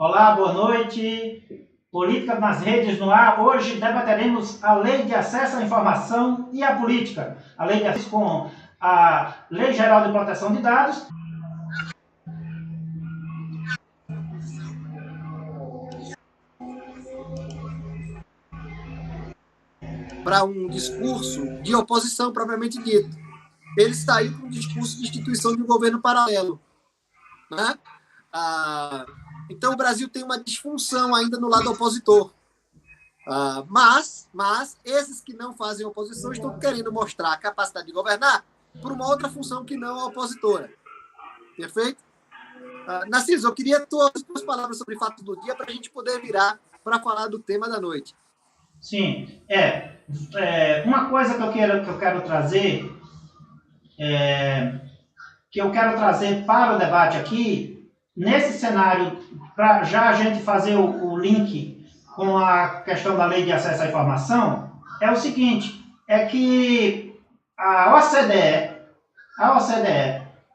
Olá, boa noite. Política nas redes no ar. Hoje debateremos a Lei de Acesso à Informação e a Política. A Lei de Acesso com a Lei Geral de Proteção de Dados. Para um discurso de oposição propriamente dito. Ele saiu para um discurso de instituição de um governo paralelo. Né? Então, o Brasil tem uma disfunção ainda no lado opositor. Mas esses que não fazem oposição estão querendo mostrar a capacidade de governar por uma outra função que não a opositora. Perfeito? Narciso, eu queria tuas palavras sobre fatos do dia para a gente poder virar para falar do tema da noite. Sim, uma coisa que eu quero trazer, para o debate aqui, nesse cenário, para já a gente fazer o link com a questão da Lei de Acesso à Informação, é o seguinte, é que a OCDE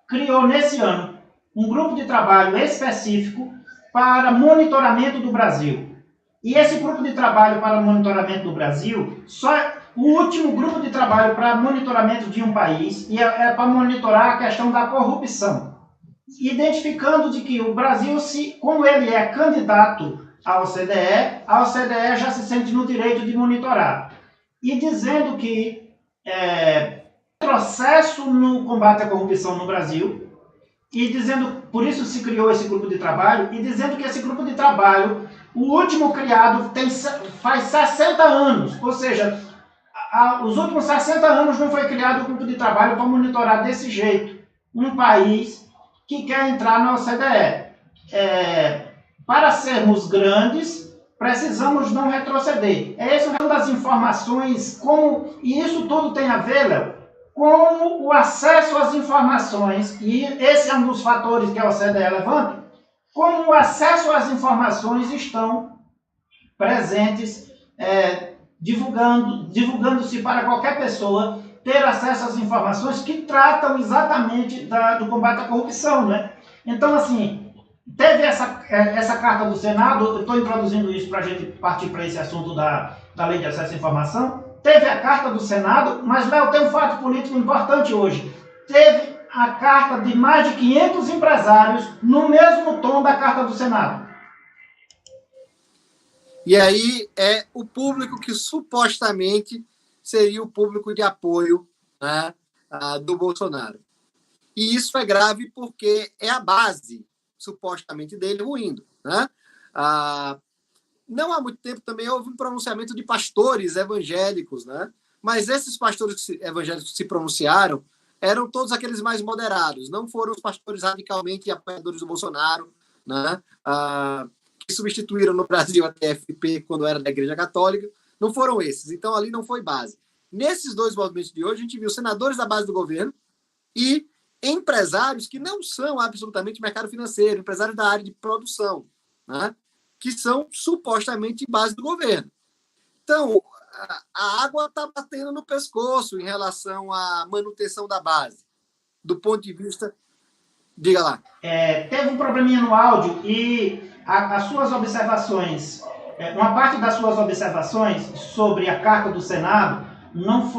criou nesse ano um grupo de trabalho específico para monitoramento do Brasil. E esse grupo de trabalho para monitoramento do Brasil, o último grupo de trabalho para monitoramento de um país, e é para monitorar a questão da corrupção. Identificando de que o Brasil, como ele é candidato à OCDE já se sente no direito de monitorar. E dizendo que processo no combate à corrupção no Brasil, e dizendo, por isso se criou esse grupo de trabalho, e dizendo que esse grupo de trabalho, o último criado faz 60 anos, ou seja, os últimos 60 anos não foi criado um grupo de trabalho para monitorar desse jeito um país que quer entrar na OCDE. Para sermos grandes, precisamos não retroceder. Essa é uma das informações, e isso tudo tem a ver, Léo, com o acesso às informações, e esse é um dos fatores que a OCDE levanta, como o acesso às informações estão presentes, divulgando-se para qualquer pessoa ter acesso às informações que tratam exatamente do combate à corrupção, né? Então, assim, teve essa carta do Senado, eu estou introduzindo isso para a gente partir para esse assunto da Lei de Acesso à Informação. Teve a carta do Senado, mas, Léo, tem um fato político importante hoje. Teve a carta de mais de 500 empresários no mesmo tom da carta do Senado. E aí é o público que supostamente seria o público de apoio, né, do Bolsonaro. E isso é grave porque é a base, supostamente, dele ruindo. Né? Não há muito tempo também houve um pronunciamento de pastores evangélicos, né? Mas esses pastores evangélicos que se pronunciaram eram todos aqueles mais moderados, não foram os pastores radicalmente apoiadores do Bolsonaro, né? Que substituíram no Brasil a TFP quando era da Igreja Católica, não foram esses. Então, ali não foi base. Nesses dois movimentos de hoje, a gente viu senadores da base do governo e empresários que não são absolutamente mercado financeiro, empresários da área de produção, né? Que são supostamente base do governo. Então, a água está batendo no pescoço em relação à manutenção da base, do ponto de vista... Diga lá. Teve um probleminha no áudio e as suas observações, uma parte das suas observações sobre a carta do Senado não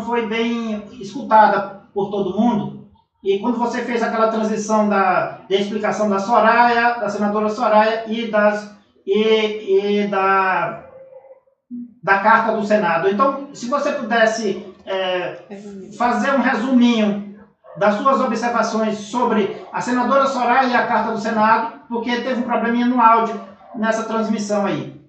foi bem escutada por todo mundo. E quando você fez aquela transição da explicação da Soraya, da senadora Soraya e da carta do Senado. Então, se você pudesse fazer um resuminho das suas observações sobre a senadora Soraya e a carta do Senado, porque teve um probleminha no áudio nessa transmissão aí.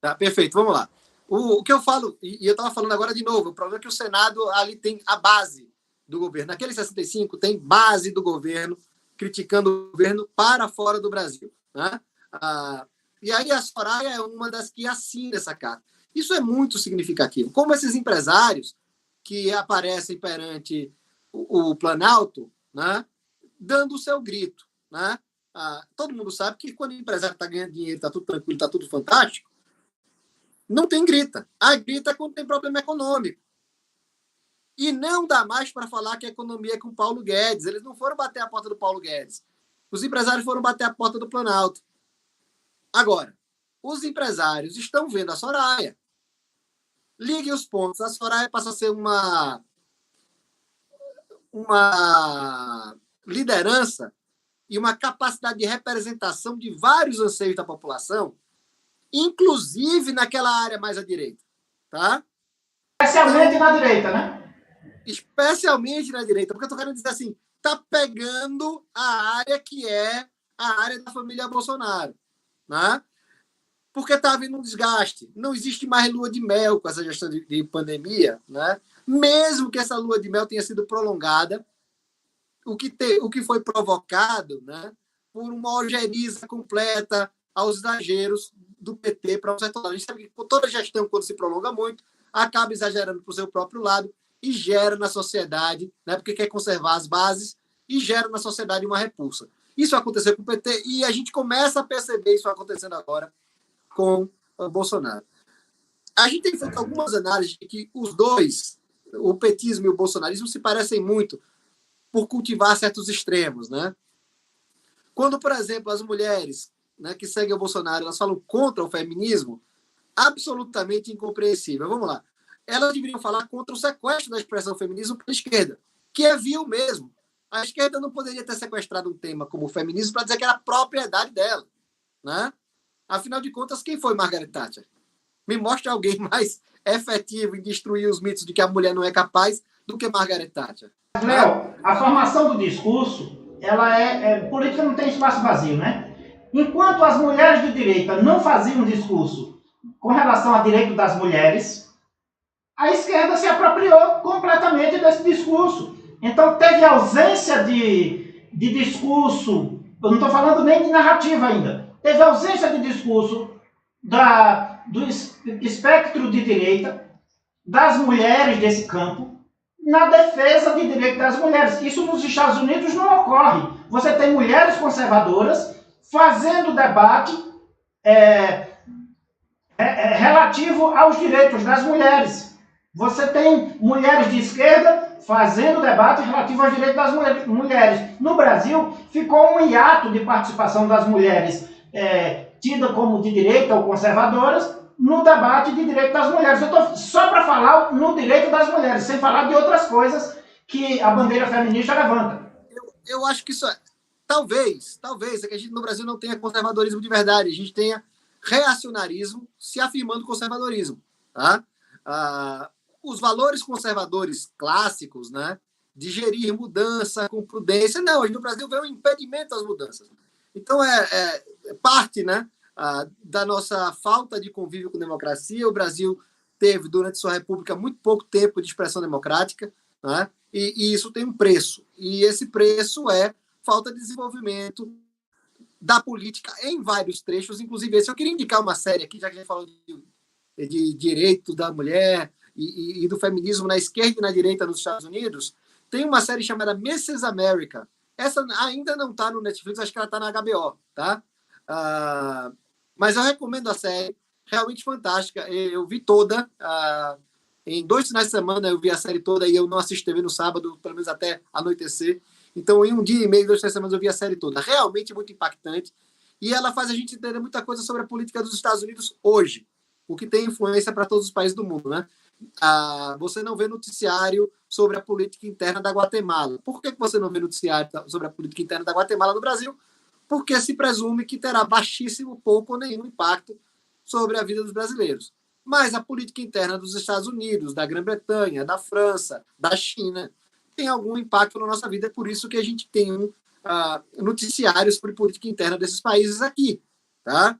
Tá, perfeito, vamos lá. O que eu falo, e eu estava falando agora de novo, o problema é que o Senado ali tem a base do governo. Naquele 65 tem base do governo criticando o governo para fora do Brasil. Né? E aí a Soraya é uma das que assina essa carta. Isso é muito significativo. Como esses empresários que aparecem perante o Planalto, né, dando o seu grito. Né? Todo mundo sabe que quando o empresário está ganhando dinheiro, está tudo tranquilo, está tudo fantástico, não tem grita. A grita é quando tem problema econômico. E não dá mais para falar que a economia é com o Paulo Guedes. Eles não foram bater a porta do Paulo Guedes. Os empresários foram bater a porta do Planalto. Agora, os empresários estão vendo a Soraya. Ligue os pontos. A Soraya passa a ser uma liderança e uma capacidade de representação de vários anseios da população, inclusive naquela área mais à direita. Tá? Especialmente na direita, né? Especialmente na direita, porque eu estou querendo dizer assim, está pegando a área que é a área da família Bolsonaro. Né? Porque está havendo um desgaste. Não existe mais lua de mel com essa gestão de pandemia, né? Mesmo que essa lua de mel tenha sido prolongada, o que foi provocado, né, por uma ojeriza completa aos exageros do PT para um certo lado. A gente sabe que toda gestão, quando se prolonga muito, acaba exagerando para o seu próprio lado e gera na sociedade, né, porque quer conservar as bases, e gera na sociedade uma repulsa. Isso aconteceu com o PT e a gente começa a perceber isso acontecendo agora com o Bolsonaro. A gente tem feito algumas análises de que os dois, o petismo e o bolsonarismo, se parecem muito por cultivar certos extremos, né? Quando, por exemplo, as mulheres, né, que seguem o Bolsonaro, elas falam contra o feminismo, absolutamente incompreensível. Vamos lá. Elas deveriam falar contra o sequestro da expressão feminismo pela esquerda, que é vil mesmo. A esquerda não poderia ter sequestrado um tema como o feminismo para dizer que era propriedade dela, né? Afinal de contas, quem foi Margaret Thatcher? Me mostre alguém mais efetivo em destruir os mitos de que a mulher não é capaz do que Margaret Thatcher. Léo, a formação do discurso, política não tem espaço vazio, né? Enquanto as mulheres de direita não faziam um discurso com relação ao direito das mulheres, a esquerda se apropriou completamente desse discurso. Então teve ausência de discurso, eu não estou falando nem de narrativa ainda, teve ausência de discurso do espectro de direita, das mulheres desse campo, na defesa de direitos das mulheres. Isso nos Estados Unidos não ocorre. Você tem mulheres conservadoras fazendo debate relativo aos direitos das mulheres. Você tem mulheres de esquerda fazendo debate relativo aos direitos das mulheres. No Brasil, ficou um hiato de participação das mulheres tidas como de direita ou conservadoras no debate de direito das mulheres. Eu estou só para falar no direito das mulheres, sem falar de outras coisas que a bandeira feminista levanta. Eu acho que isso é... Talvez, é que a gente no Brasil não tenha conservadorismo de verdade, a gente tenha reacionarismo se afirmando conservadorismo. Tá? Os valores conservadores clássicos, né, de gerir mudança com prudência, não, hoje no Brasil vem um impedimento às mudanças. Então, é parte, né, da nossa falta de convívio com democracia. O Brasil teve, durante sua república, muito pouco tempo de expressão democrática, né, e isso tem um preço. E esse preço é falta de desenvolvimento da política em vários trechos, inclusive esse. Eu queria indicar uma série aqui, já que a gente falou de direito da mulher e do feminismo na esquerda e na direita nos Estados Unidos. Tem uma série chamada Mrs. America. Essa ainda não está no Netflix, acho que ela está na HBO, tá? Mas eu recomendo a série, realmente fantástica. Eu vi toda. Em 2 finais de semana eu vi a série toda e eu não assisti TV no sábado, pelo menos até anoitecer. Então, em 1 dia e meio, 2 finais de semana eu vi a série toda. Realmente muito impactante. E ela faz a gente entender muita coisa sobre a política dos Estados Unidos hoje, o que tem influência para todos os países do mundo, né? Você não vê noticiário sobre a política interna da Guatemala. Por que você não vê noticiário sobre a política interna da Guatemala no Brasil? Porque se presume que terá baixíssimo, pouco ou nenhum impacto sobre a vida dos brasileiros. Mas a política interna dos Estados Unidos, da Grã-Bretanha, da França, da China, tem algum impacto na nossa vida. É por isso que a gente tem noticiários sobre política interna desses países aqui. Tá?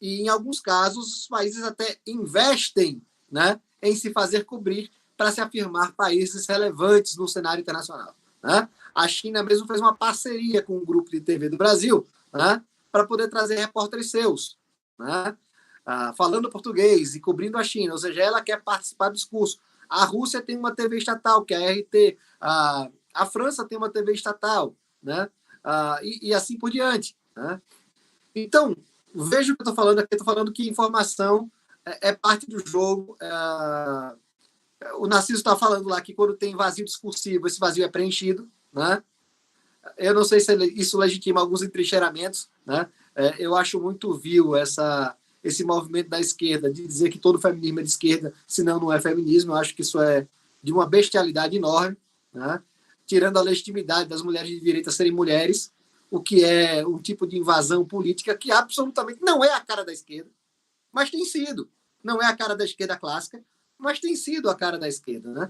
E, em alguns casos, os países até investem, né, em se fazer cobrir para se afirmar países relevantes no cenário internacional. Né? A China mesmo fez uma parceria com um grupo de TV do Brasil, né, para poder trazer repórteres seus, né, falando português e cobrindo a China. Ou seja, ela quer participar do discurso. A Rússia tem uma TV estatal, que é a RT. A França tem uma TV estatal, né, e assim por diante. Né? Então, veja o que eu estou falando aqui. Estou falando que informação é parte do jogo. O Narciso está falando lá que quando tem vazio discursivo, esse vazio é preenchido. Né? Eu não sei se isso legitima alguns entrincheiramentos. Né? Eu acho muito vil esse movimento da esquerda de dizer que todo feminismo é de esquerda, senão não é feminismo. Eu acho que isso é de uma bestialidade enorme, né? Tirando a legitimidade das mulheres de direita serem mulheres, o que é um tipo de invasão política que absolutamente não é a cara da esquerda, mas tem sido. Não é a cara da esquerda clássica, mas tem sido a cara da esquerda. Né?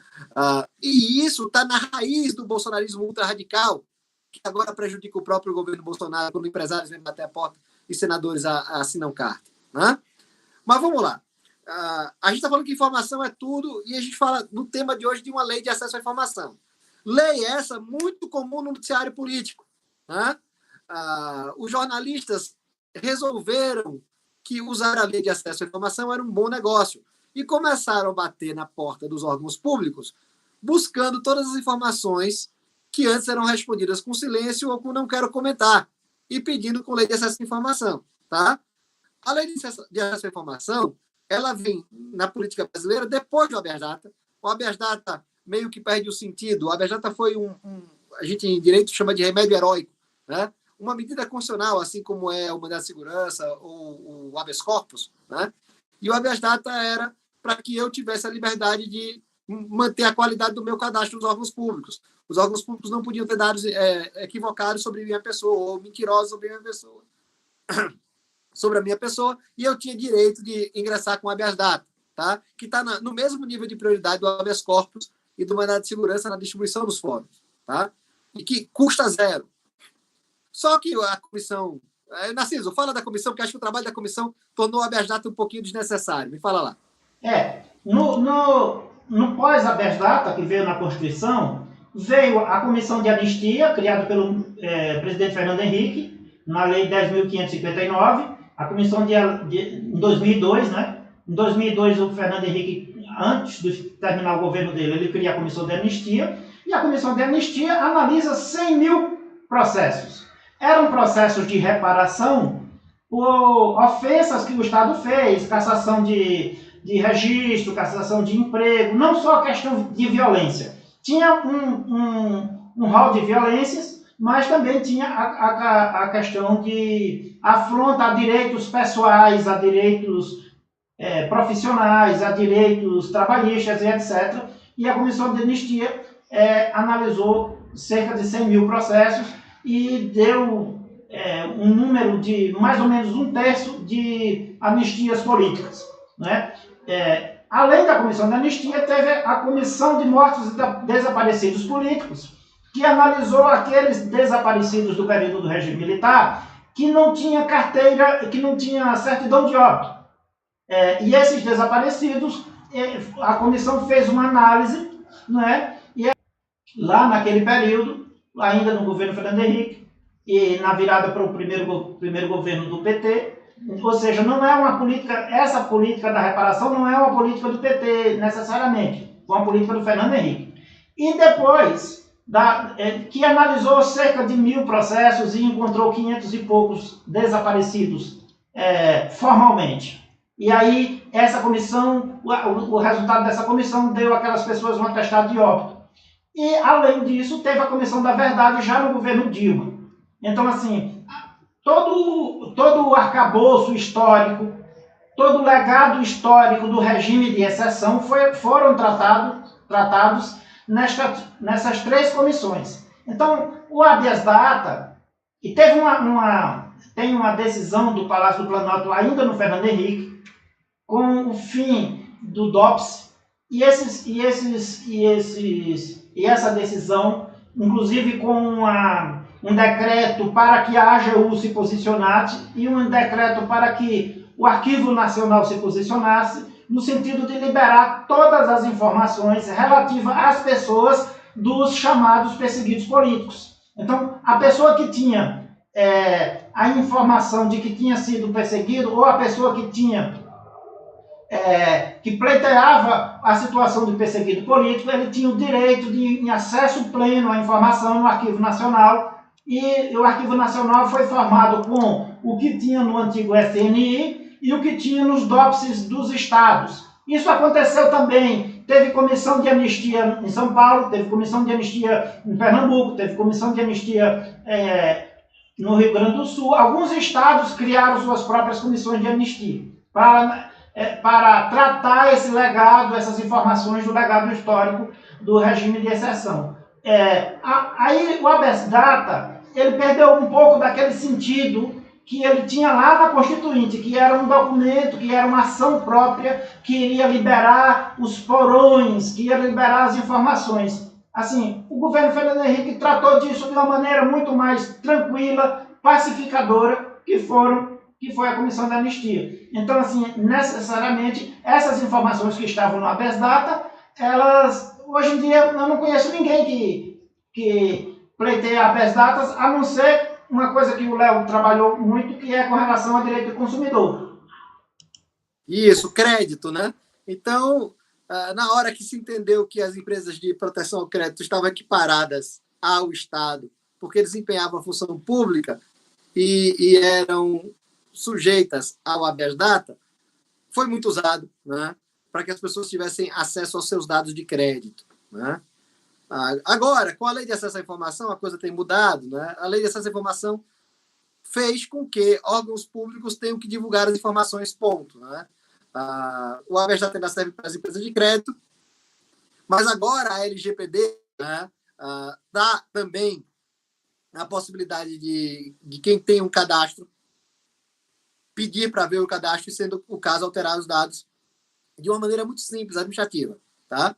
E isso está na raiz do bolsonarismo ultra-radical, que agora prejudica o próprio governo Bolsonaro, quando empresários vêm bater a porta e senadores assinam carta. Né? Mas vamos lá. A gente está falando que informação é tudo, e a gente fala no tema de hoje de uma lei de acesso à informação. Lei essa muito comum no noticiário político. Né? Os jornalistas resolveram que usar a lei de acesso à informação era um bom negócio e começaram a bater na porta dos órgãos públicos buscando todas as informações que antes eram respondidas com silêncio ou com não quero comentar, e pedindo com lei de acesso à informação. Tá? A lei de acesso à informação, ela vem na política brasileira depois do habeas data. O habeas data meio que perde o sentido. O habeas data foi a gente em direito chama de remédio heróico, né? Uma medida constitucional, assim como é o mandado de segurança ou o habeas corpus, né? E o habeas data era para que eu tivesse a liberdade de manter a qualidade do meu cadastro nos órgãos públicos. Os órgãos públicos não podiam ter dados equivocados sobre minha pessoa ou mentirosos sobre minha pessoa. Sobre a minha pessoa, e eu tinha direito de ingressar com habeas data, tá? Que está no mesmo nível de prioridade do habeas corpus e do mandado de segurança na distribuição dos fóruns, tá? E que custa zero. Só que a comissão... Narciso, fala da comissão, porque acho que o trabalho da comissão tornou o habeas data um pouquinho desnecessário. Me fala lá. No pós-habeas data, que veio na Constituição, veio a comissão de anistia, criada pelo presidente Fernando Henrique, na Lei 10.559, a comissão em 2002, né? Em 2002, o Fernando Henrique, antes de terminar o governo dele, ele cria a comissão de anistia, e a comissão de anistia analisa 100 mil processos. Eram processos de reparação por ofensas que o Estado fez, cassação de registro, cassação de emprego, não só a questão de violência. Tinha um rol de violências, mas também tinha a questão de afronta a direitos pessoais, a direitos profissionais, a direitos trabalhistas e etc. E a Comissão de Anistia analisou cerca de 100 mil processos e deu um número de mais ou menos 1/3 de anistias políticas. Né? Além da Comissão de Anistia, teve a Comissão de Mortos e Desaparecidos Políticos, que analisou aqueles desaparecidos do período do regime militar que não tinha carteira, que não tinha certidão de óbito. E esses desaparecidos, a comissão fez uma análise, né? E lá naquele período, ainda no governo Fernando Henrique, e na virada para o primeiro governo do PT, ou seja, não é uma política, essa política da reparação não é uma política do PT necessariamente, foi uma política do Fernando Henrique. E depois que analisou cerca de 1.000 processos e encontrou 500 e poucos desaparecidos formalmente. E aí, essa comissão, o resultado dessa comissão deu àquelas pessoas um atestado de óbito. E, além disso, teve a Comissão da Verdade já no governo Dilma. Então, assim, todo o arcabouço histórico, todo o legado histórico do regime de exceção foram tratados nessas 3 comissões. Então, o habeas data, e teve tem uma decisão do Palácio do Planalto ainda no Fernando Henrique, com o fim do DOPS, e essa decisão, inclusive com um decreto para que a AGU se posicionasse e um decreto para que o Arquivo Nacional se posicionasse, no sentido de liberar todas as informações relativas às pessoas dos chamados perseguidos políticos. Então, a pessoa que tinha a informação de que tinha sido perseguido, ou a pessoa que que pleiteava a situação de perseguido político, ele tinha o direito de acesso pleno à informação no Arquivo Nacional, e o Arquivo Nacional foi formado com o que tinha no antigo FNI e o que tinha nos DOPSes dos estados. Isso aconteceu também, teve comissão de anistia em São Paulo, teve comissão de anistia em Pernambuco, teve comissão de anistia no Rio Grande do Sul, alguns estados criaram suas próprias comissões de anistia para tratar esse legado, essas informações do legado histórico do regime de exceção. Aí o habeas data, ele perdeu um pouco daquele sentido que ele tinha lá na Constituinte, que era um documento, que era uma ação própria, que iria liberar os porões, que ia liberar as informações. Assim, o governo Fernando Henrique tratou disso de uma maneira muito mais tranquila, pacificadora, que foi a Comissão da Anistia. Então, assim, necessariamente, essas informações que estavam no habeas data, elas, hoje em dia, eu não conheço ninguém que pleiteia habeas datas, a não ser uma coisa que o Léo trabalhou muito, que é com relação ao direito do consumidor. Isso, crédito, né? Então, na hora que se entendeu que as empresas de proteção ao crédito estavam equiparadas ao Estado, porque desempenhavam a função pública e eram sujeitas ao habeas data, foi muito usado, né? Para que as pessoas tivessem acesso aos seus dados de crédito, né? Agora, com a lei de acesso à informação, a coisa tem mudado, né? A lei de acesso à informação fez com que órgãos públicos tenham que divulgar as informações, ponto, né? O habeas data ainda serve para as empresas de crédito, mas agora a LGPD, né, dá também a possibilidade de quem tem um cadastro pedir para ver o cadastro e, sendo o caso, alterar os dados de uma maneira muito simples, administrativa, tá?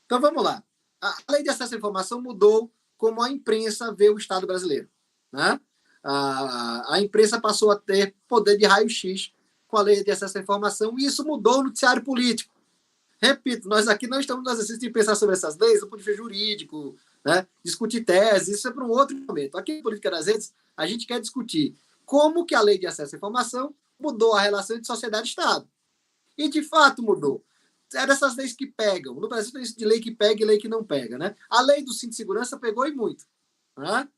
Então, vamos lá. A lei de acesso à informação mudou como a imprensa vê o Estado brasileiro, né? A imprensa passou a ter poder de raio-x com a lei de acesso à informação e isso mudou o noticiário político. Repito, nós aqui não estamos no exercício de pensar sobre essas leis do ponto de vista jurídico, né? Discutir teses, isso é para um outro momento. Aqui em Política das Redes, a gente quer discutir como que a lei de acesso à informação mudou a relação entre sociedade e Estado. E, de fato, mudou. É dessas leis que pegam. No Brasil tem isso de lei que pega e lei que não pega, né? A lei do cinto de segurança pegou e muito, né?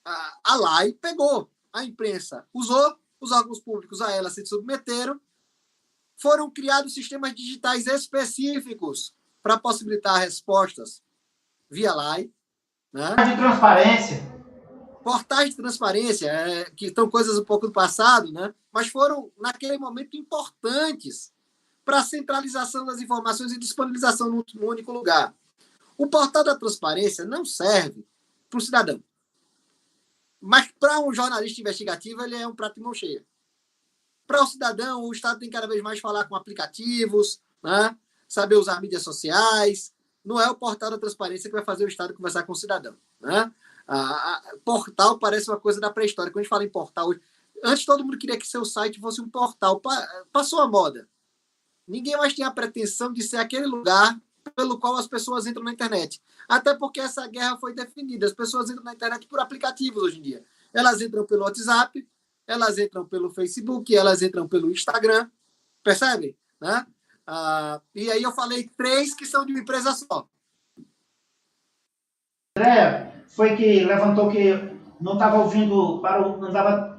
A lei pegou. A imprensa usou, os órgãos públicos a ela se submeteram, foram criados sistemas digitais específicos para possibilitar respostas via lei, né? De transparência. Portais de transparência, que estão coisas um pouco do passado, né? Mas foram, naquele momento, importantes para a centralização das informações e disponibilização num único lugar. O portal da transparência não serve para o cidadão. Mas para um jornalista investigativo, ele é um prato de mão cheia. Para o cidadão, o Estado tem cada vez mais falar com aplicativos, né? Saber usar mídias sociais. Não é o portal da transparência que vai fazer o Estado conversar com o cidadão, né? Portal parece uma coisa da pré-história. Quando a gente fala em portal, antes todo mundo queria que seu site fosse um portal. Passou a moda. Ninguém mais tem a pretensão de ser aquele lugar pelo qual as pessoas entram na internet. Até porque essa guerra foi definida. As pessoas entram na internet por aplicativos hoje em dia. Elas entram pelo WhatsApp, elas entram pelo Facebook, elas entram pelo Instagram. Percebe? Né? E aí eu falei 3 que são de uma empresa só. André foi que levantou que não estava ouvindo,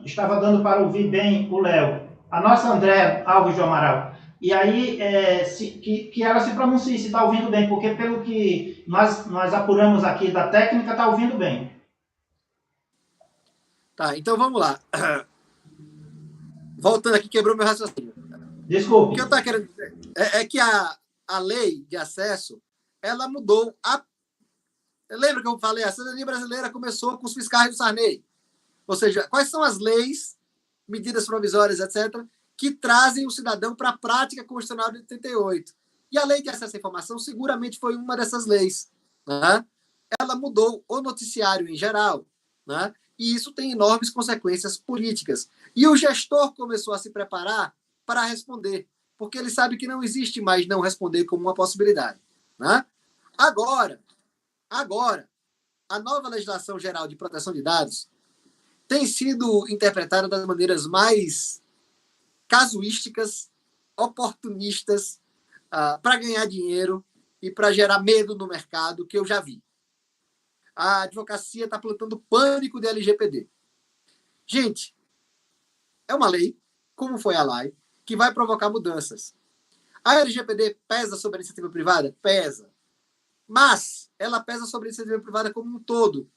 estava dando para ouvir bem o Léo. A nossa André Alves de Amaral. E aí, que ela se pronuncie se está ouvindo bem, porque pelo que nós apuramos aqui da técnica, está ouvindo bem. Tá, então vamos lá. Voltando aqui, quebrou meu raciocínio. Desculpe. O que eu estou querendo dizer é que a lei de acesso, ela mudou. Lembra que eu falei? A cidadania brasileira começou com os fiscais do Sarney. Ou seja, quais são as leis, medidas provisórias, etc., que trazem o cidadão para a prática constitucional de 88. E a lei de acesso à informação seguramente foi uma dessas leis, né? Ela mudou o noticiário em geral, né? E isso tem enormes consequências políticas. E o gestor começou a se preparar para responder, porque ele sabe que não existe mais não responder como uma possibilidade, né? Agora, a nova legislação geral de proteção de dados tem sido interpretada das maneiras mais casuísticas, oportunistas, para ganhar dinheiro e para gerar medo no mercado, que eu já vi. A advocacia está plantando pânico de LGPD. Gente, é uma lei, como foi a lei, que vai provocar mudanças. A LGPD pesa sobre a iniciativa privada? Pesa. Mas ela pesa sobre a iniciativa privada como um todo.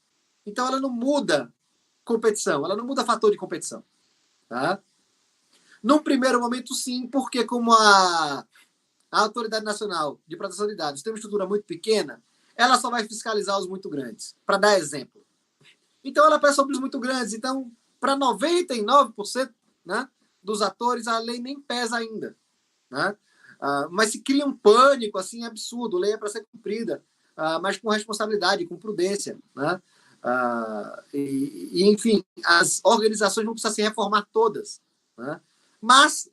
Então ela não muda competição, ela não muda fator de competição. Tá? Num primeiro momento, sim, porque como a Autoridade Nacional de Proteção de Dados tem uma estrutura muito pequena, ela só vai fiscalizar os muito grandes, para dar exemplo. Então, ela pesa sobre os muito grandes. Então, para 99%, né, dos atores, a lei nem pesa ainda. Né? Mas se cria um pânico assim absurdo. A lei é para ser cumprida, mas com responsabilidade, com prudência. Né? Enfim, as organizações não precisam se reformar todas. Né? Mas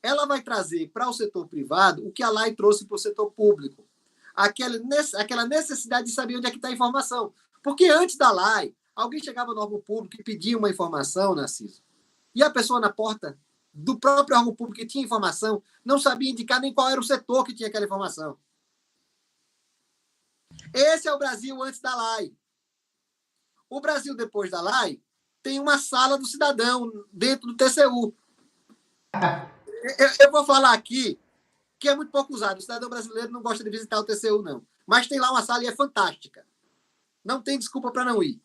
ela vai trazer para o setor privado o que a lei trouxe para o setor público. Aquela necessidade de saber onde é que está a informação. Porque antes da lei, alguém chegava no órgão público e pedia uma informação, Narciso, e a pessoa na porta do próprio órgão público que tinha informação não sabia indicar nem qual era o setor que tinha aquela informação. Esse é o Brasil antes da lei. O Brasil depois da lei tem uma sala do cidadão dentro do TCU. Eu vou falar aqui que é muito pouco usado. O cidadão brasileiro não gosta de visitar o TCU, não. Mas tem lá uma sala e é fantástica. Não tem desculpa para não ir.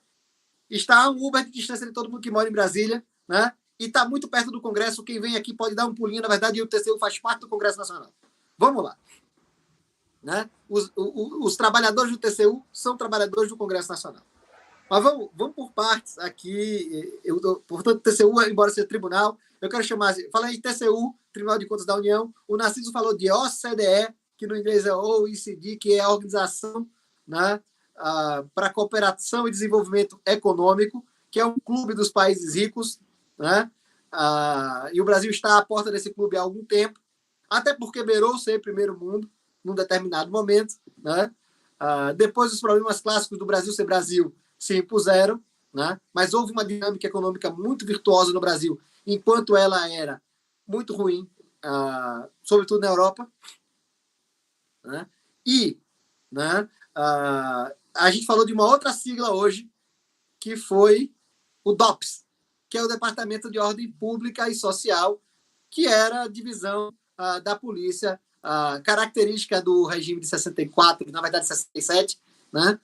Está a um Uber de distância de todo mundo que mora em Brasília, né? E está muito perto do Congresso. Quem vem aqui pode dar um pulinho. Na verdade, e o TCU faz parte do Congresso Nacional. Vamos lá. Né? Os trabalhadores do TCU são trabalhadores do Congresso Nacional. Mas vamos por partes aqui. Portanto, TCU, embora seja tribunal, eu quero chamar... Falando de TCU, Tribunal de Contas da União, o Narciso falou de OCDE, que no inglês é OECD, que é a Organização, né, para a Cooperação e Desenvolvimento Econômico, que é um clube dos países ricos, né? E o Brasil está à porta desse clube há algum tempo, até porque beirou ser primeiro mundo num determinado momento, né? Depois os problemas clássicos do Brasil ser Brasil se impuseram, né? Mas houve uma dinâmica econômica muito virtuosa no Brasil, enquanto ela era muito ruim, sobretudo na Europa, né? Né, a gente falou de uma outra sigla hoje, que foi o DOPS, que é o Departamento de Ordem Pública e Social, que era a divisão da polícia, característica do regime de 64, na verdade 67, né?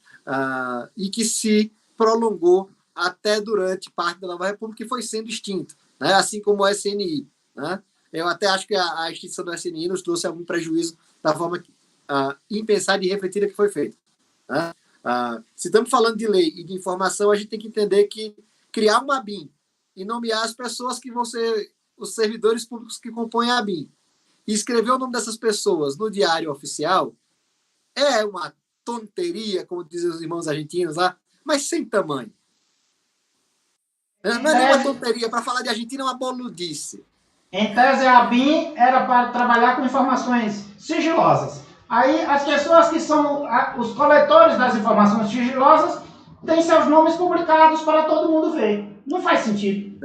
E que se prolongou até durante parte da Nova República e foi sendo extinto, né? Assim como o SNI. Né? Eu até acho que a extinção do SNI nos trouxe algum prejuízo da forma impensada e refletida que foi feita. Né? Se estamos falando de lei e de informação, a gente tem que entender que criar uma BIM e nomear as pessoas que vão ser os servidores públicos que compõem a BIM e escrever o nome dessas pessoas no diário oficial é uma tonteria, como dizem os irmãos argentinos lá, mas sem tamanho. Não é nenhuma tonteria. Para falar de Argentina, é uma boludice. Em tese, a BIM era para trabalhar com informações sigilosas. Aí, as pessoas que são os coletores das informações sigilosas têm seus nomes publicados para todo mundo ver. Não faz sentido.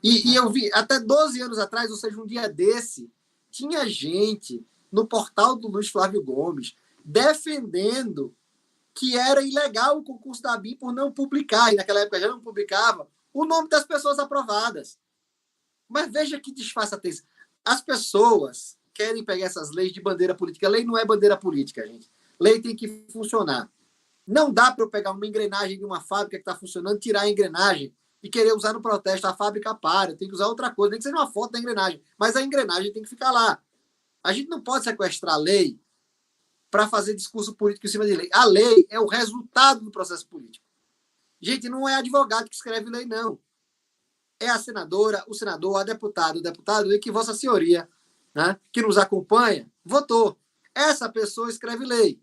E eu vi, até 12 anos atrás, ou seja, um dia desse, tinha gente no portal do Luiz Flávio Gomes defendendo que era ilegal o concurso da BIM por não publicar, e naquela época já não publicava, o nome das pessoas aprovadas. Mas veja que disfarçatez. As pessoas querem pegar essas leis de bandeira política. Lei não é bandeira política, gente. Lei tem que funcionar. Não dá para eu pegar uma engrenagem de uma fábrica que está funcionando, tirar a engrenagem e querer usar no protesto. A fábrica para, tem que usar outra coisa. Nem que seja uma foto da engrenagem. Mas a engrenagem tem que ficar lá. A gente não pode sequestrar a lei para fazer discurso político em cima de lei. A lei é o resultado do processo político. Gente, não é advogado que escreve lei, não. É a senadora, o senador, a deputada, o deputado, e que Vossa Senhoria, né, que nos acompanha, votou. Essa pessoa escreve lei.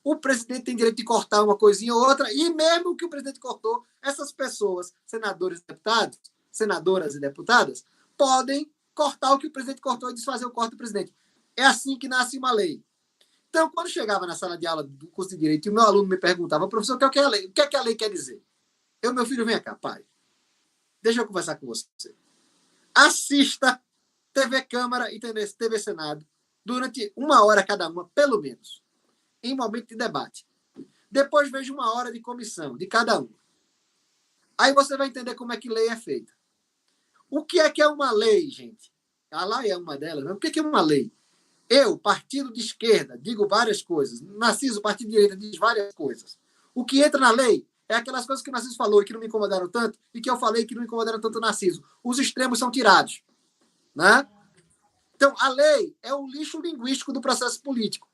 O presidente tem direito de cortar uma coisinha ou outra, e mesmo que o presidente cortou, essas pessoas, senadores e deputados, senadoras e deputadas, podem cortar o que o presidente cortou e desfazer o corte do presidente. É assim que nasce uma lei. Então, quando chegava na sala de aula do curso de Direito e o meu aluno me perguntava, professor, o que é a lei? O que é que a lei quer dizer? Meu filho, vem cá, pai. Deixa eu conversar com você. Assista TV Câmara e TV Senado durante 1 hora cada uma, pelo menos, em momento de debate. Depois veja 1 hora de comissão, de cada uma. Aí você vai entender como é que lei é feita. O que é uma lei, gente? A lei é uma delas. Mas o que é uma lei? Eu, partido de esquerda, digo várias coisas. Narciso, partido de direita, diz várias coisas. O que entra na lei É aquelas coisas que o Narciso falou e que não me incomodaram tanto, e que eu falei que não me incomodaram tanto o Narciso. Os extremos são tirados. Né? Então, a lei é o lixo linguístico do processo político.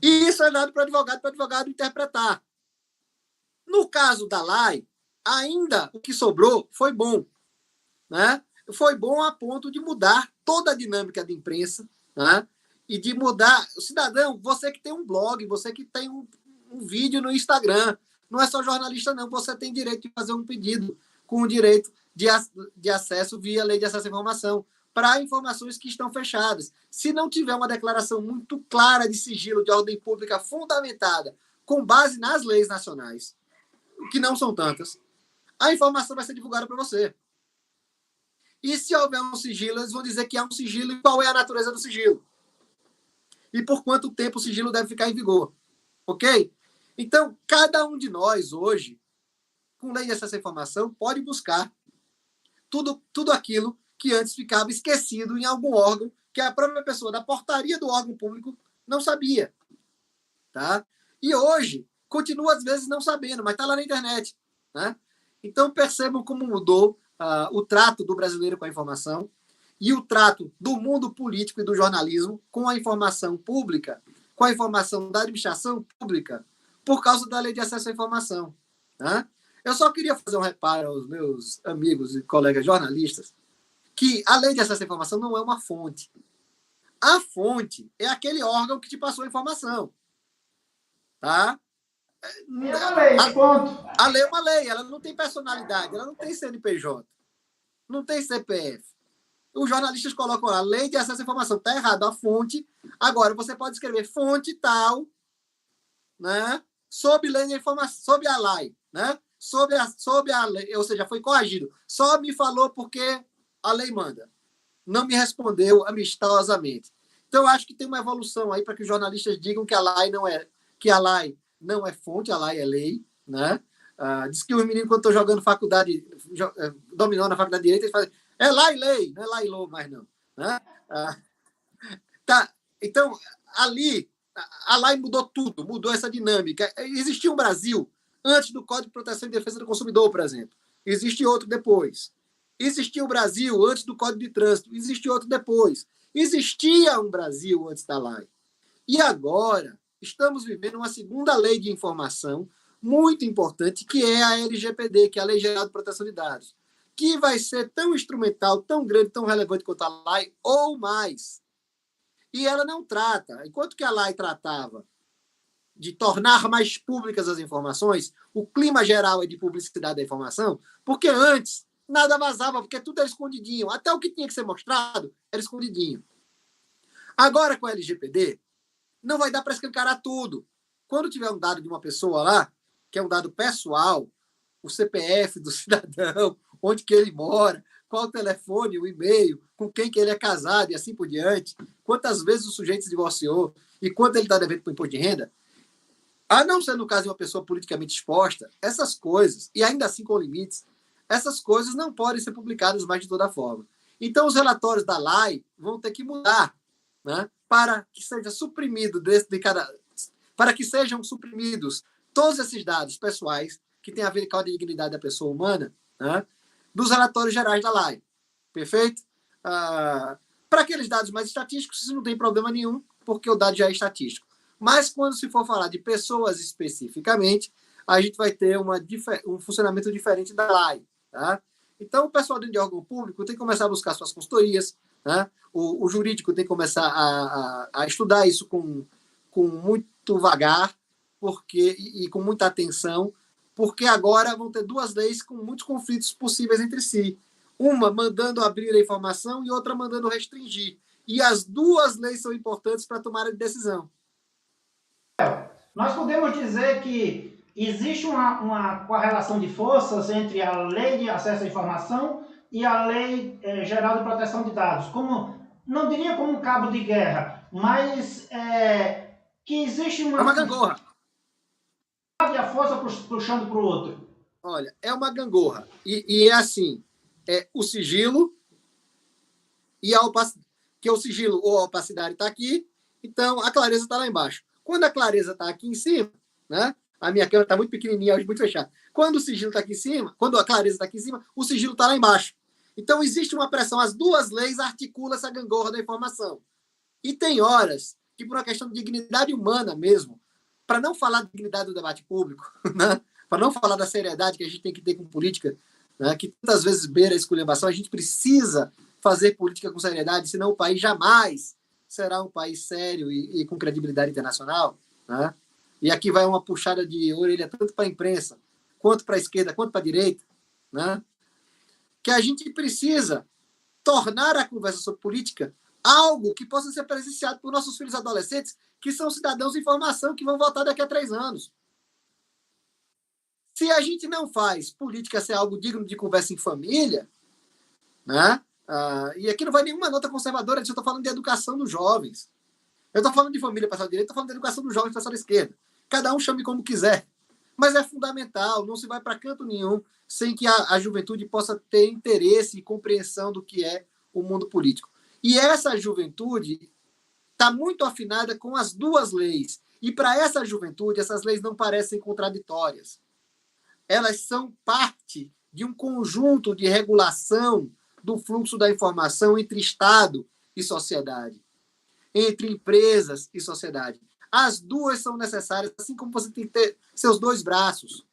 E isso é dado para o advogado interpretar. No caso da lei, ainda o que sobrou foi bom. Né? Foi bom a ponto de mudar toda a dinâmica da imprensa, né? E de mudar... Cidadão, você que tem um blog, você que tem um vídeo no Instagram, não é só jornalista, não. Você tem direito de fazer um pedido com o direito de acesso via lei de acesso à informação para informações que estão fechadas. Se não tiver uma declaração muito clara de sigilo de ordem pública fundamentada com base nas leis nacionais, que não são tantas, a informação vai ser divulgada para você. E se houver um sigilo, eles vão dizer que há um sigilo e qual é a natureza do sigilo. E por quanto tempo o sigilo deve ficar em vigor. Ok? Então, cada um de nós, hoje, com lei de acesso à informação, pode buscar tudo aquilo que antes ficava esquecido em algum órgão, que a própria pessoa da portaria do órgão público não sabia. Tá? E hoje, continua às vezes não sabendo, mas está lá na internet. Né? Então, percebam como mudou o trato do brasileiro com a informação e o trato do mundo político e do jornalismo com a informação pública, com a informação da administração pública, por causa da lei de acesso à informação. Né? Eu só queria fazer um reparo aos meus amigos e colegas jornalistas que a lei de acesso à informação não é uma fonte. A fonte é aquele órgão que te passou a informação. Tá? É uma lei, ponto. A lei é uma lei, ela não tem personalidade, ela não tem CNPJ, não tem CPF. Os jornalistas colocam lá, lei de acesso à informação, está errado a fonte. Agora, você pode escrever fonte tal, né? Sob lei de informação, sob a lei, né? Sob a lei, ou seja, foi corrigido. Só me falou porque a lei manda. Não me respondeu amistosamente. Então, eu acho que tem uma evolução aí para que os jornalistas digam que a lei não é fonte, a lei é lei, né? Diz que os meninos, quando estão jogando faculdade, dominó na faculdade de Direito, eles fazem lei, não é lailô mais não. Né? Tá. Então, ali, a lei mudou tudo, mudou essa dinâmica. Existia um Brasil antes do Código de Proteção e Defesa do Consumidor, por exemplo. Existe outro depois. Existia o Brasil antes do Código de Trânsito. Existe outro depois. Existia um Brasil antes da lei. E agora, estamos vivendo uma segunda lei de informação muito importante, que é a LGPD, que é a Lei Geral de Proteção de Dados, que vai ser tão instrumental, tão grande, tão relevante quanto a lei, ou mais. E ela não trata, enquanto que a lei tratava de tornar mais públicas as informações, o clima geral é de publicidade da informação, porque antes nada vazava, porque tudo era escondidinho. Até o que tinha que ser mostrado era escondidinho. Agora, com a LGPD, não vai dar para escancarar tudo. Quando tiver um dado de uma pessoa lá, que é um dado pessoal, o CPF do cidadão, onde que ele mora, qual o telefone, o e-mail, com quem que ele é casado e assim por diante, quantas vezes o sujeito se divorciou e quanto ele está devendo para o imposto de renda, a não ser no caso de uma pessoa politicamente exposta, essas coisas, e ainda assim com limites, essas coisas não podem ser publicadas mais de toda forma. Então, os relatórios da lei vão ter que mudar, né, para que seja suprimido para que sejam suprimidos todos esses dados pessoais que têm a ver com a dignidade da pessoa humana, né, dos relatórios gerais da lei. Perfeito? Para aqueles dados mais estatísticos, isso não tem problema nenhum, porque o dado já é estatístico. Mas quando se for falar de pessoas especificamente, a gente vai ter um funcionamento diferente da lei. Tá? Então, o pessoal dentro de órgão público tem que começar a buscar suas consultorias, né? O jurídico tem que começar a estudar isso com muito vagar e com muita atenção, porque agora vão ter duas leis com muitos conflitos possíveis entre si. Uma mandando abrir a informação e outra mandando restringir. E as duas leis são importantes para a tomada de decisão. Nós podemos dizer que existe uma correlação de forças entre a Lei de Acesso à Informação e a Lei Geral de Proteção de Dados. Não diria como um cabo de guerra, mas que existe uma... É uma gangorra. E a força puxando para o outro. Olha, é uma gangorra. E é assim, o sigilo e a opacidade. Que o sigilo ou a opacidade está aqui, então a clareza está lá embaixo. Quando a clareza está aqui em cima, né, A minha câmera está muito pequenininha, hoje muito fechada. Quando o sigilo está aqui em cima, quando a clareza está aqui em cima, o sigilo está lá embaixo. Então, existe uma pressão. As duas leis articulam essa gangorra da informação. E tem horas que, por uma questão de dignidade humana mesmo, para não falar da dignidade do debate público, né? Para não falar da seriedade que a gente tem que ter com política, né? Que tantas vezes beira a esculhambação, a gente precisa fazer política com seriedade, senão o país jamais será um país sério e com credibilidade internacional. Né? E aqui vai uma puxada de orelha tanto para a imprensa, quanto para a esquerda, quanto para a direita, né? Que a gente precisa tornar a conversa sobre política algo que possa ser presenciado por nossos filhos adolescentes, que são cidadãos em formação, que vão votar daqui a 3 anos. Se a gente não faz política ser algo digno de conversa em família, né? E aqui não vai nenhuma nota conservadora, eu estou falando de educação dos jovens. Eu estou falando de família para a direita, estou falando de educação dos jovens para a esquerda. Cada um chame como quiser. Mas é fundamental, não se vai para canto nenhum sem que a juventude possa ter interesse e compreensão do que é o mundo político. E essa juventude está muito afinada com as duas leis. E para essa juventude, essas leis não parecem contraditórias. Elas são parte de um conjunto de regulação do fluxo da informação entre Estado e sociedade, entre empresas e sociedade. As duas são necessárias, assim como você tem que ter seus 2 braços.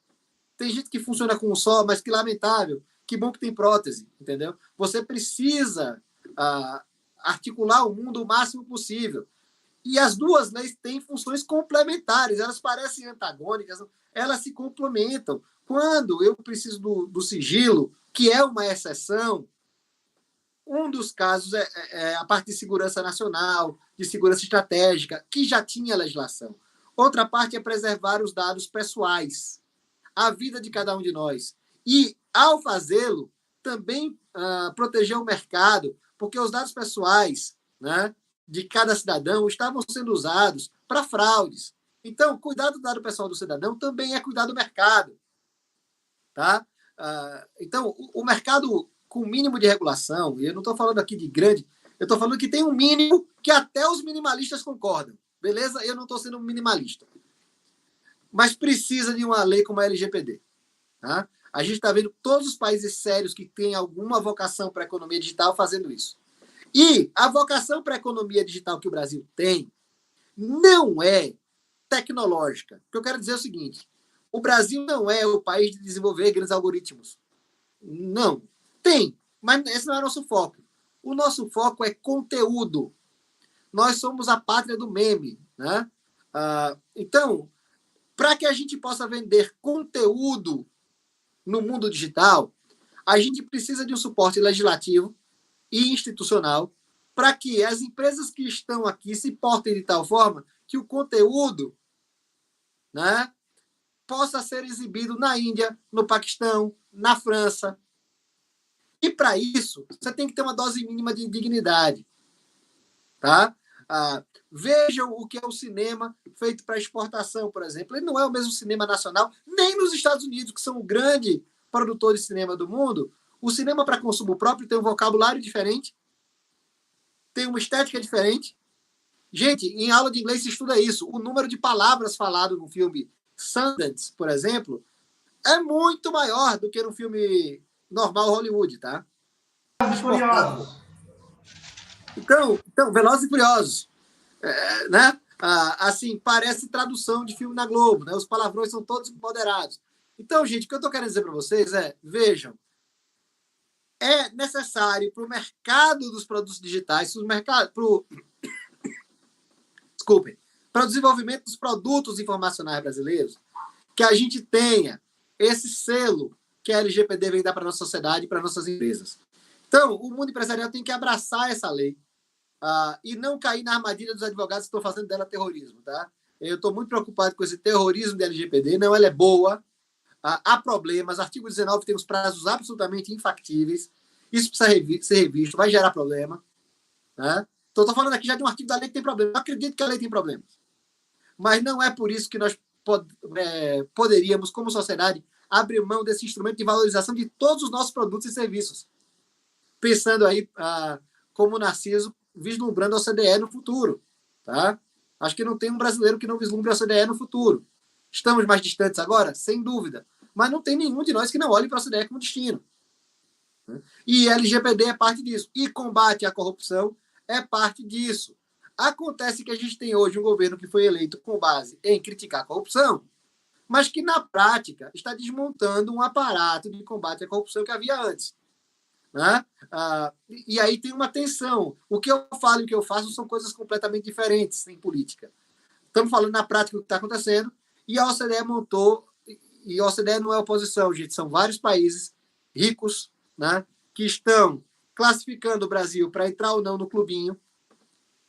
Tem gente que funciona com um só, mas que lamentável. Que bom que tem prótese, entendeu? Você precisa articular o mundo o máximo possível. E as duas leis têm funções complementares. Elas parecem antagônicas, elas se complementam. Quando eu preciso do sigilo, que é uma exceção, um dos casos é a parte de segurança nacional, de segurança estratégica, que já tinha legislação. Outra parte é preservar os dados pessoais, a vida de cada um de nós. E, ao fazê-lo, também proteger o mercado, porque os dados pessoais, né, de cada cidadão estavam sendo usados para fraudes. Então, cuidar do dado pessoal do cidadão também é cuidar do mercado. Tá? Então, o mercado com mínimo de regulação, e eu não estou falando aqui de grande, eu estou falando que tem um mínimo que até os minimalistas concordam. Beleza? Eu não estou sendo um minimalista. Mas precisa de uma lei como a LGPD. Tá? A gente está vendo todos os países sérios que têm alguma vocação para a economia digital fazendo isso. E a vocação para a economia digital que o Brasil tem não é tecnológica. O que eu quero dizer é o seguinte: o Brasil não é o país de desenvolver grandes algoritmos. Não. Tem, mas esse não é o nosso foco. O nosso foco é conteúdo. Nós somos a pátria do meme. Né? Então, para que a gente possa vender conteúdo no mundo digital, a gente precisa de um suporte legislativo e institucional para que as empresas que estão aqui se portem de tal forma que o conteúdo, né, possa ser exibido na Índia, no Paquistão, na França. E, para isso, você tem que ter uma dose mínima de dignidade. Tá? Vejam o que é o cinema feito para exportação, por exemplo. Ele não é o mesmo cinema nacional, nem nos Estados Unidos, que são o grande produtor de cinema do mundo. O cinema para consumo próprio tem um vocabulário diferente, tem uma estética diferente. Gente, em aula de inglês se estuda isso. O número de palavras falado no filme Sundance, por exemplo, é muito maior do que no filme normal Hollywood, tá? Velozes e Furiosos. Então, Velozes e Furiosos. Né? Assim, parece tradução de filme na Globo, né? Os palavrões são todos moderados. Então, gente, o que eu estou querendo dizer para vocês vejam, é necessário para o mercado dos produtos digitais, para o desenvolvimento dos produtos informacionais brasileiros, que a gente tenha esse selo que a LGPD vem dar para a nossa sociedade e para nossas empresas. Então, o mundo empresarial tem que abraçar essa lei e não cair na armadilha dos advogados que estão fazendo dela terrorismo. Tá? Eu estou muito preocupado com esse terrorismo da LGPD. Não, ela é boa. Há problemas. Artigo 19 tem os prazos absolutamente infactíveis. Isso precisa ser revisto, vai gerar problema. Né? Então, estou falando aqui já de um artigo da lei que tem problema. Eu acredito que a lei tem problemas. Mas não é por isso que nós poderíamos, como sociedade, abrir mão desse instrumento de valorização de todos os nossos produtos e serviços. Pensando aí, como o Narciso, vislumbrando a OCDE no futuro. Tá? Acho que não tem um brasileiro que não vislumbre a OCDE no futuro. Estamos mais distantes agora? Sem dúvida. Mas não tem nenhum de nós que não olhe para a OCDE como destino. E LGPD é parte disso. E combate à corrupção é parte disso. Acontece que a gente tem hoje um governo que foi eleito com base em criticar a corrupção, mas que, na prática, está desmontando um aparato de combate à corrupção que havia antes. Né? E aí tem uma tensão. O que eu falo e o que eu faço são coisas completamente diferentes em política. Estamos falando na prática o que está acontecendo, e a OCDE montou, e a OCDE não é oposição, gente, são vários países ricos, né, que estão classificando o Brasil para entrar ou não no clubinho,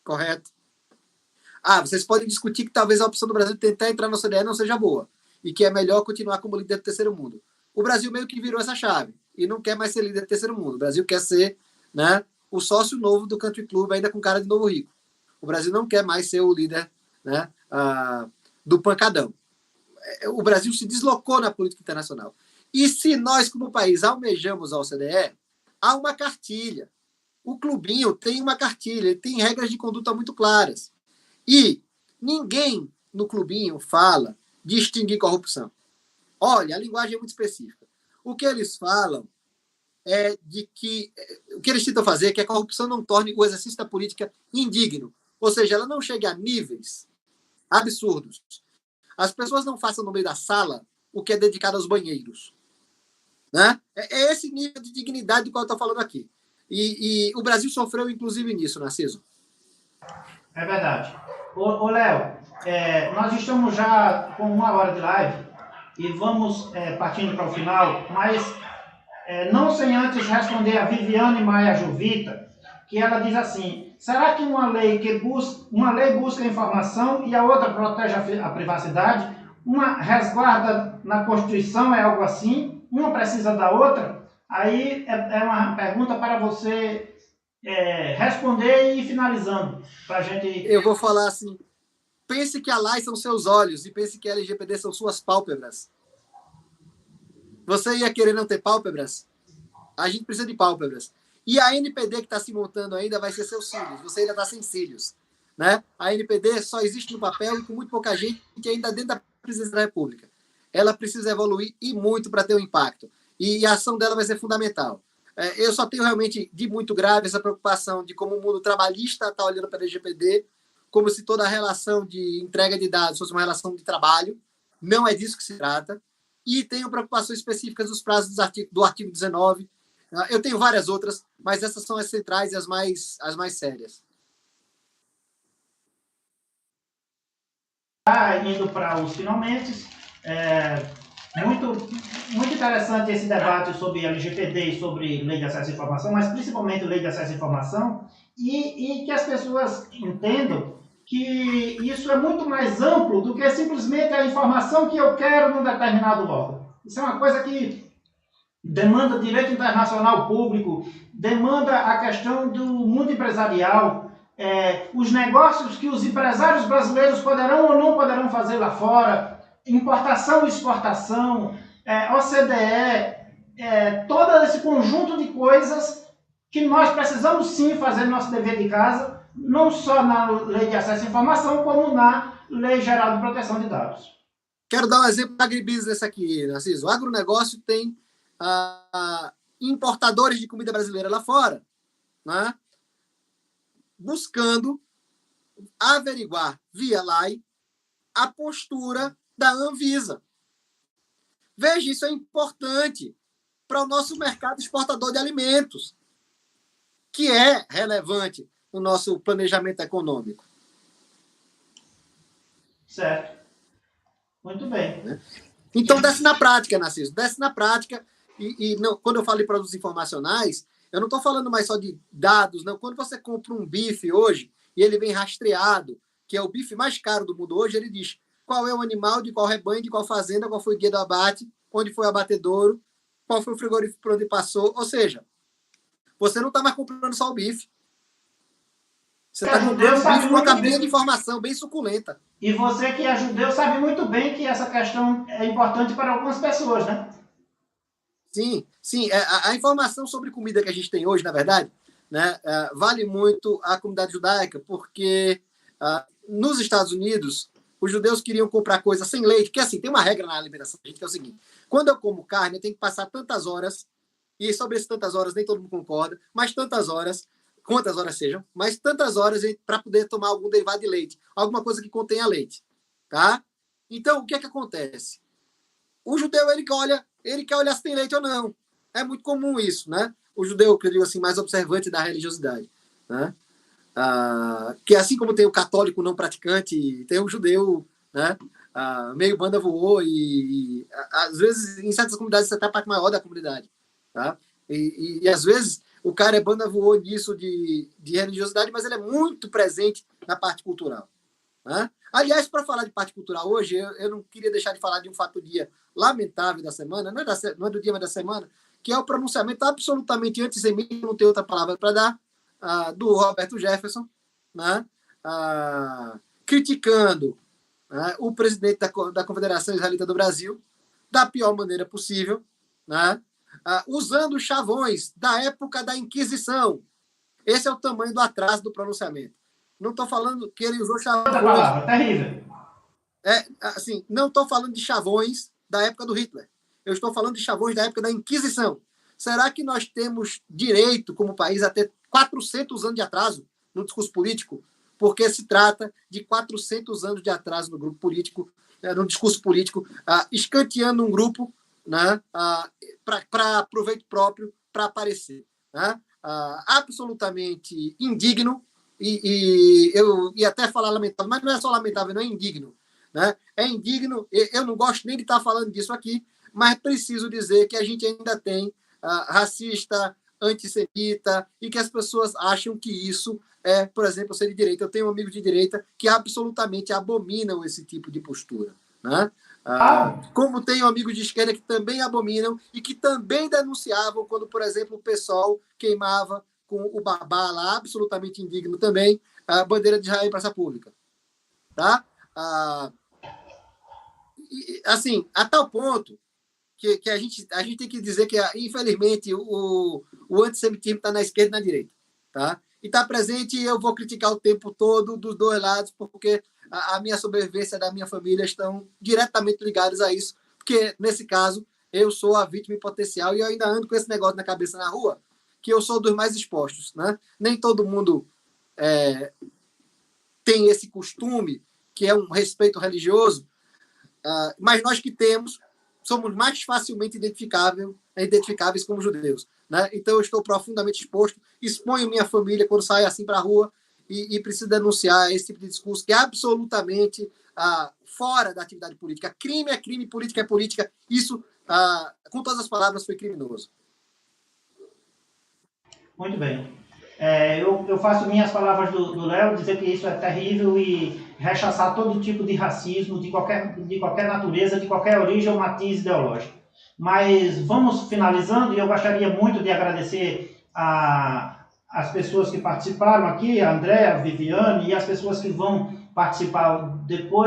correto? Vocês podem discutir que talvez a opção do Brasil de tentar entrar na OCDE não seja boa, e que é melhor continuar como líder do terceiro mundo. O Brasil meio que virou essa chave, e não quer mais ser líder do terceiro mundo. O Brasil quer ser, né, o sócio novo do Country Club, ainda com cara de novo rico. O Brasil não quer mais ser o líder, né, do pancadão. O Brasil se deslocou na política internacional. E se nós, como país, almejamos a OCDE, há uma cartilha. O clubinho tem uma cartilha, ele tem regras de conduta muito claras. E ninguém no clubinho fala de extinguir corrupção. Olha, a linguagem é muito específica. O que eles falam é de que... O que eles tentam fazer é que a corrupção não torne o exercício da política indigno. Ou seja, ela não chegue a níveis absurdos. As pessoas não façam no meio da sala o que é dedicado aos banheiros. Né? É esse nível de dignidade do qual eu estou falando aqui. E o Brasil sofreu, inclusive, nisso, Narciso. É verdade. Ô Léo, nós estamos já com 1 hora de live e vamos partindo para o final, mas não sem antes responder a Viviane Maia Juvita, que ela diz assim: será que uma lei busca informação e a outra protege a privacidade? Uma resguarda na Constituição, é algo assim? Uma precisa da outra? Aí é uma pergunta para você responder e ir finalizando. Pra gente... Eu vou falar assim: pense que a lei são seus olhos e pense que a LGPD são suas pálpebras. Você ia querer não ter pálpebras? A gente precisa de pálpebras. E a NPD que está se montando ainda vai ser seus cílios. Você ainda está sem cílios. Né? A NPD só existe no papel e com muito pouca gente ainda dentro da presidência da República. Ela precisa evoluir e muito para ter um impacto. E a ação dela vai ser fundamental. Eu só tenho realmente de muito grave essa preocupação de como o mundo trabalhista está olhando para a LGPD, como se toda a relação de entrega de dados fosse uma relação de trabalho. Não é disso que se trata. E tenho preocupações específicas dos prazos do artigo 19. Eu tenho várias outras, mas essas são as centrais e as mais sérias. Indo para os finalmente, muito interessante esse debate sobre LGPD e sobre lei de acesso à informação, mas principalmente lei de acesso à informação, e que as pessoas entendam que isso é muito mais amplo do que simplesmente a informação que eu quero num determinado órgão. Isso é uma coisa que demanda direito internacional público, demanda a questão do mundo empresarial, os negócios que os empresários brasileiros poderão ou não poderão fazer lá fora, importação e exportação, OCDE, todo esse conjunto de coisas que nós precisamos sim fazer nosso dever de casa, não só na Lei de Acesso à Informação, como na Lei Geral de Proteção de Dados. Quero dar um exemplo da agribusiness aqui, Narciso. O agronegócio tem importadores de comida brasileira lá fora, né? Buscando averiguar via lei a postura da Anvisa. Veja, isso é importante para o nosso mercado exportador de alimentos, que é relevante no nosso planejamento econômico. Certo. Muito bem. Então, desce na prática, Narciso. Desce na prática. E não, quando eu falo de produtos informacionais, eu não estou falando mais só de dados. Não. Quando você compra um bife hoje e ele vem rastreado, que é o bife mais caro do mundo hoje, ele diz qual é o animal, de qual rebanho, de qual fazenda, qual foi o dia do abate, onde foi o abatedouro, qual foi o frigorífico por onde passou. Ou seja, você não está mais comprando só o bife. Você está comprando um bife com uma caminha de informação bem suculenta. E você que é judeu sabe muito bem que essa questão é importante para algumas pessoas, né? Sim, sim. A informação sobre comida que a gente tem hoje, na verdade, né, vale muito à comunidade judaica, porque nos Estados Unidos Os judeus queriam comprar coisa sem leite, porque assim, tem uma regra na alimentação, gente, que é o seguinte: quando eu como carne, eu tenho que passar tantas horas, e sobre essas tantas horas nem todo mundo concorda, mas tantas horas, quantas horas sejam, mas tantas horas para poder tomar algum derivado de leite, alguma coisa que contenha leite, tá? Então, o que é que acontece? O judeu, ele quer olhar se tem leite ou não. É muito comum isso, né? O judeu, que eu digo assim, mais observante da religiosidade, né? Que assim como tem o católico não praticante, tem o judeu, né? Meio banda voou e às vezes em certas comunidades você até a parte maior da comunidade, tá? E às vezes o cara é banda voou nisso de religiosidade, mas ele é muito presente na parte cultural, né? Aliás, para falar de parte cultural hoje, eu não queria deixar de falar de um fato do dia lamentável da semana, não é do dia, mas da semana, que é o pronunciamento absolutamente antissemita, não tem outra palavra para dar, do Roberto Jefferson, né? Criticando, né, o presidente da Confederação Israelita do Brasil da pior maneira possível, né? Usando chavões da época da Inquisição. Esse é o tamanho do atraso do pronunciamento. Não estou falando que ele usou chavões... Outra palavra, terrível. Assim, não estou falando de chavões da época do Hitler. Eu estou falando de chavões da época da Inquisição. Será que nós temos direito, como país, a ter 400 anos de atraso no discurso político? Porque se trata de 400 anos de atraso no grupo político, no discurso político, escanteando um grupo, né, para proveito próprio, para aparecer. Né? Absolutamente indigno, e eu ia até falar lamentável, mas não é só lamentável, não é indigno. Né? É indigno, eu não gosto nem de estar falando disso aqui, mas preciso dizer que a gente ainda tem racista, antissemita, e que as pessoas acham que isso é, por exemplo, ser de direita. Eu tenho um amigo de direita que absolutamente abominam esse tipo de postura. Né? Como tenho amigos de esquerda que também abominam e que também denunciavam quando, por exemplo, o PSOL queimava com o Babá lá, absolutamente indigno também, a bandeira de Israel em praça pública. Tá? Assim, a tal ponto que a gente tem que dizer que, infelizmente, o antissemitismo está na esquerda e na direita. Tá? E está presente, e eu vou criticar o tempo todo dos dois lados, porque a minha sobrevivência da minha família estão diretamente ligadas a isso, porque, nesse caso, eu sou a vítima em potencial e eu ainda ando com esse negócio na cabeça na rua, que eu sou dos mais expostos. Né? Nem todo mundo tem esse costume, que é um respeito religioso, mas nós que temos, somos mais facilmente identificáveis como judeus. Né? Então, eu estou profundamente exposto, exponho minha família quando saio assim para a rua e preciso denunciar esse tipo de discurso que é absolutamente fora da atividade política. Crime é crime, política é política. Isso, com todas as palavras, foi criminoso. Muito bem. Eu faço minhas palavras do Léo, dizer que isso é terrível e rechaçar todo tipo de racismo, de qualquer natureza, de qualquer origem ou matiz ideológico. Mas vamos finalizando, e eu gostaria muito de agradecer as pessoas que participaram aqui, a Andréa, a Viviane, e as pessoas que vão participar depois.